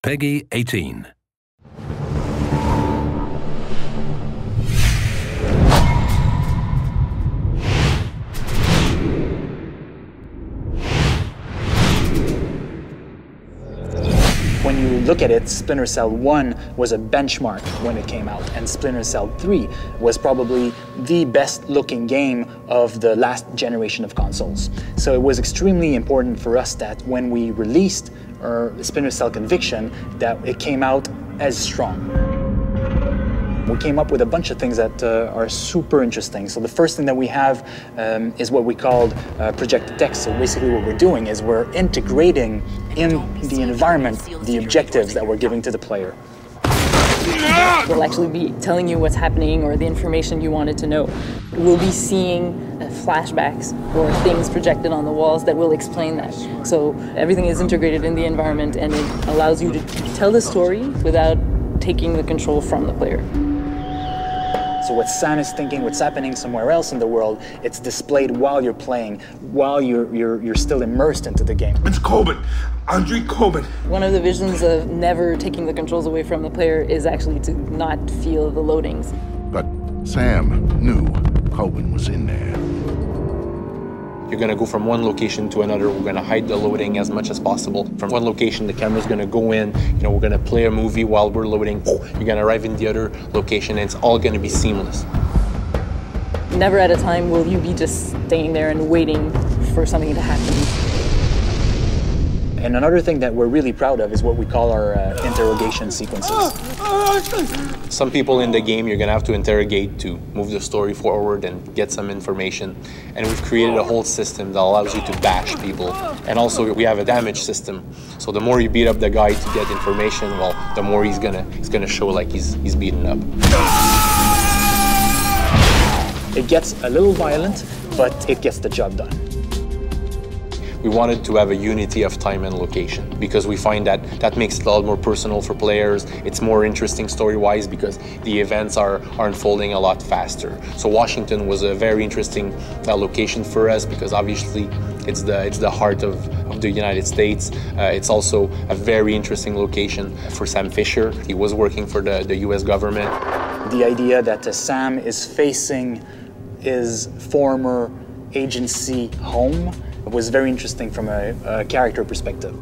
PEGI 18. When you look at it, Splinter Cell 1 was a benchmark when it came out, and Splinter Cell 3 was probably the best looking game of the last generation of consoles. So it was extremely important for us that when we released our Splinter Cell Conviction, that it came out as strong. We came up with a bunch of things that are super interesting. So the first thing that we have is what we called projected text. So basically what we're doing is we're integrating in the environment the objectives that we're giving to the player. We'll actually be telling you what's happening or the information you wanted to know. We'll be seeing flashbacks or things projected on the walls that will explain that. So everything is integrated in the environment, and it allows you to tell the story without taking the control from the player. So what Sam is thinking, what's happening somewhere else in the world, it's displayed while you're playing, while you're still immersed into the game. It's Kobin, Andre Kobin. One of the visions of never taking the controls away from the player is actually to not feel the loadings. But Sam knew Kobin was in there. You're going to go from one location to another. We're going to hide the loading as much as possible. From one location, the camera's going to go in. We're going to play a movie while we're loading. You're going to arrive in the other location, and it's all going to be seamless. Never at a time will you be just staying there and waiting for something to happen. And another thing that we're really proud of is what we call our interrogation sequences. Some people in the game you're going to have to interrogate to move the story forward and get some information. And we've created a whole system that allows you to bash people. And also we have a damage system. So the more you beat up the guy to get information, well, the more he's gonna show like he's beaten up. It gets a little violent, but it gets the job done. We wanted to have a unity of time and location because we find that makes it a lot more personal for players. It's more interesting story-wise because the events are unfolding a lot faster. So Washington was a very interesting location for us because obviously it's the heart of the United States. It's also a very interesting location for Sam Fisher. He was working for the US government. The idea that Sam is facing his former agency home was very interesting from a character perspective.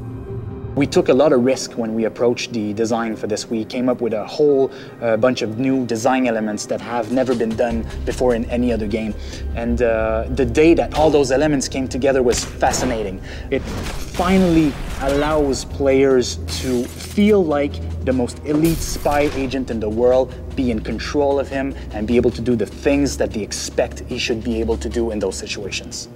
We took a lot of risk when we approached the design for this. We came up with a whole bunch of new design elements that have never been done before in any other game. And the day that all those elements came together was fascinating. It finally allows players to feel like the most elite spy agent in the world, be in control of him, and be able to do the things that they expect he should be able to do in those situations.